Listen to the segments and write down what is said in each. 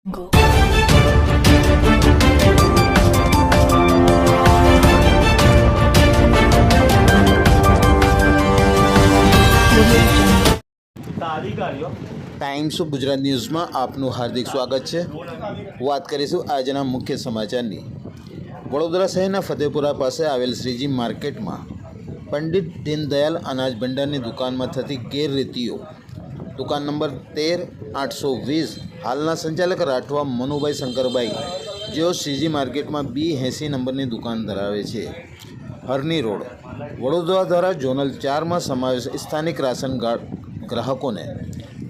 Go. Times of Gujarat ન્યૂઝમાં આપનું હાર્દિક સ્વાગત છે। વાત કરીશું આજના મુખ્ય સમાચારની। વડોદરા શહેરના ફતેપુરા પાસે આવેલ શ્રીજી માર્કેટમાં પંડિત દીનદયાલ અનાજ ભંડારની દુકાનમાં થતી ગેરરીતિઓ। દુકાન નંબર 13-820 હાલના સંચાલક રાઠવા મનુભાઈ શંકરભાઈ, જેઓ શ્રીજી માર્કેટમાં B80 નંબરની દુકાન ધરાવે છે, હરની રોડ, વડોદરા દ્વારા ઝોનલ 4માં સમાવેશ સ્થાનિક રાશન કાર્ડ ગ્રાહકોને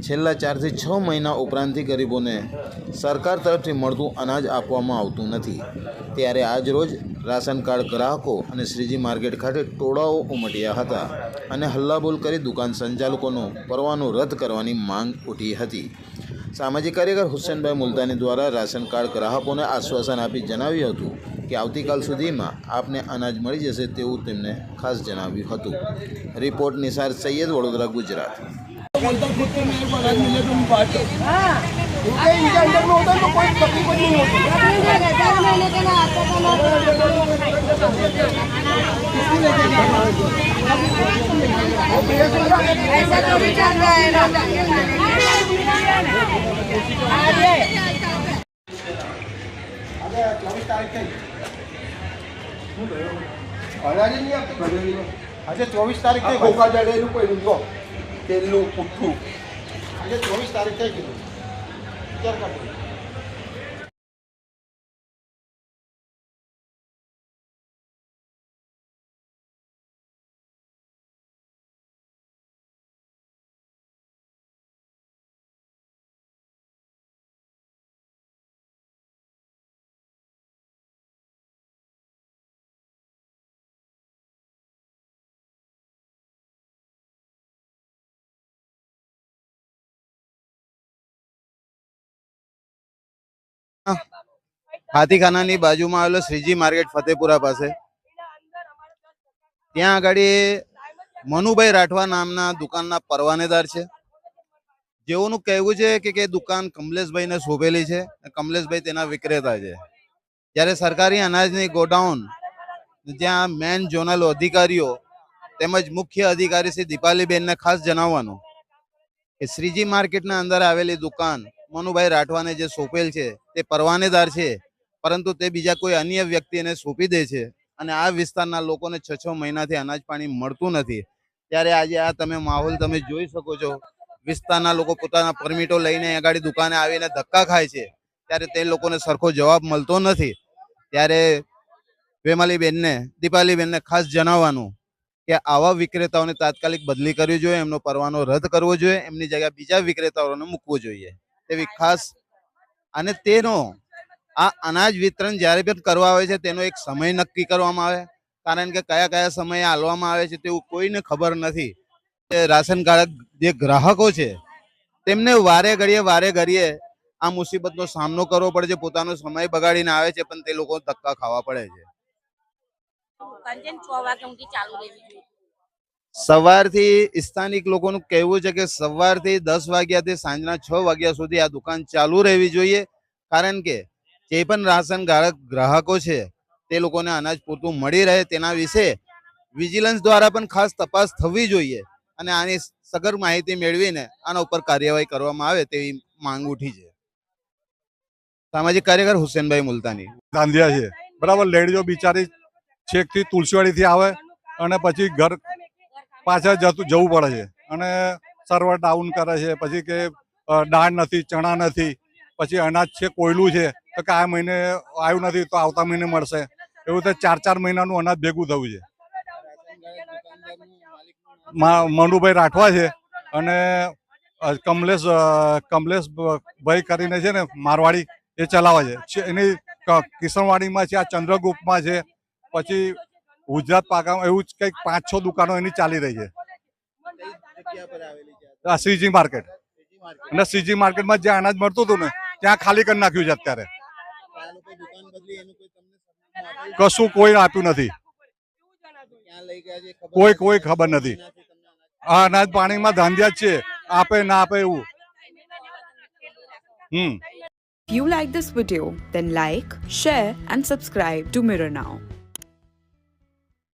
છેલ્લા 4 થી 6 મહિના ઉપરાંતથી ગરીબોને સરકાર તરફથી મળતું અનાજ આપવામાં આવતું નથી। ત્યારે આજરોજ રાશન કાર્ડ ગ્રાહકો અને શ્રીજી માર્કેટ ખાતે ટોળાઓ ઉમટ્યા હતા અને હલ્લાબોલ કરી દુકાન સંચાલકોનો પરવાનો રદ કરવાની માંગ ઉઠી હતી। સામાજિક કાર્યકર હુસેનભાઈ મુલતાની દ્વારા રાશન કાર્ડ ગ્રાહકોને આશ્વાસન આપી જણાવ્યું હતું કે આવતીકાલ સુધીમાં આપને અનાજ મળી જશે તેવું તેમણે ખાસ જણાવ્યું હતું। રિપોર્ટ નિસાર સૈયદ, વડોદરા, ગુજરાત। આજે 24 તારીખ થઈ ગોકા જડેલું કોઈ લો તેલનું પુઠ્ઠું આજે 24 તારીખ થઈ ગયું ક્યારે કાઢું હાથીખાનાની બાજુમાં આવેલો શ્રીજી માર્કેટ ફતેપુરા પાસે, ત્યાં આગળ મનુભાઈ રાઠવા નામના દુકાનના પરવાનેદાર છે, જેઓનું કહેવું છે કે દુકાન કમલેશભાઈને શોભેલી છે, કમલેશભાઈ તેના વિક્રેતા છે। જ્યારે સરકારી અનાજની ગોડાઉન, જ્યાં મેન ઝોનલ અધિકારીઓ તેમજ મુખ્ય અધિકારી શ્રી દીપાલીબેનને ખાસ જણાવવાનું કે શ્રીજી માર્કેટના અંદર આવેલી દુકાન મનુભાઈ રાઠવાને જે સોંપેલ છે તે પરવાનેદાર છે, પરંતુ તે બીજા કોઈ અન્ય વ્યક્તિને સોંપી દે છે અને આ વિસ્તારના લોકોને 6 મહિનાથી અનાજ પાણી મળતું નથી। ત્યારે આજે આ તમે માહોલ તમે જોઈ શકો છો, વિસ્તારના લોકો પોતાના પરમિટો લઈને આગળ દુકાને આવીને ધક્કા ખાય છે, ત્યારે તે લોકોને સરખો જવાબ મળતો નથી। ત્યારે વેમાલીબેનને, દીપાલીબેનને ખાસ જણાવવાનું કે આવા વિક્રેતાઓને તાત્કાલિક બદલી કરવી જોઈએ, એમનો પરવાનો રદ કરવો જોઈએ, એમની જગ્યાએ બીજા વિક્રેતાઓને મૂકવું જોઈએ તેવી ખાસ। અને તેનો આ અનાજ વિતરણ જ્યારે પણ કરવા આવે છે તેનો એક સમય નક્કી કરવામાં આવે, કારણ કે કયા કયા સમયે આલવામાં આવે છે તેવું કોઈને ખબર નથી। રાશન કાર્ડ જે ગ્રાહકો છે તેમને વારે ઘડીએ આ મુસીબતનો સામનો કરવો પડે છે, પોતાનો સમય બગાડીને આવે છે પણ તે લોકો ધક્કા ખાવા પડે છે। સવારથી સ્થાનિક લોકોનું કહેવું છે કે સવારથી 10 વાગ્યાથી સાંજના 6 વાગ્યા સુધી આ દુકાન ચાલુ રહેવી જોઈએ, કારણ કે જે પણ રાશન ગ્રાહકો છે તે લોકોને અનાજ પૂરતું મળી રહે તેના વિશે વિજિલન્સ દ્વારા પણ ખાસ તપાસ થવી જોઈએ અને આની સઘન માહિતી મેળવીને આના ઉપર કાર્યવાહી કરવામાં આવે તેવી માંગ ઉઠી છે। સામાજિક કાર્યકર હુસેનભાઈ મુલતાની, ગાંધિયા છે, બરાબર। લેડીઝો બિચારી છેકથી તુલસીવાડીથી આવે અને પછી ઘર પાછા જવું પડે છે અને સર્વર ડાઉન કરે છે, પછી કે દાળ નથી, ચણા નથી, પછી અનાજ છે કોયલું છે તો કે આ મહિને આવ્યું નથી તો આવતા મહિને મળશે, એવું તો 4 મહિનાનું અનાજ ભેગું થયું છે। મનુભાઈ રાઠવા છે અને કમલેશભાઈ કરીને છે ને મારવાડી, એ ચલાવે છે। એની કિશનવાડીમાં છે, આ ચંદ્રગુપ્તમાં છે, પછી ગુજરાત પાકામાં, એવું જ કંઈક 5-6 દુકાનો એની ચાલી રહી છે। શ્રીજી માર્કેટ, અને શ્રીજી માર્કેટમાં જ્યાં અનાજ મળતું હતું ને ત્યાં ખાલી કરી નાખ્યું છે અત્યારે। કશું કોઈ આપ્યું નથી, કોઈ ખબર નથી। આ અનાજ પાણીમાં ધાંધિયા જ છે, આપે ના આપે એવું। If you like this video, then like, share and subscribe to Mirror Now.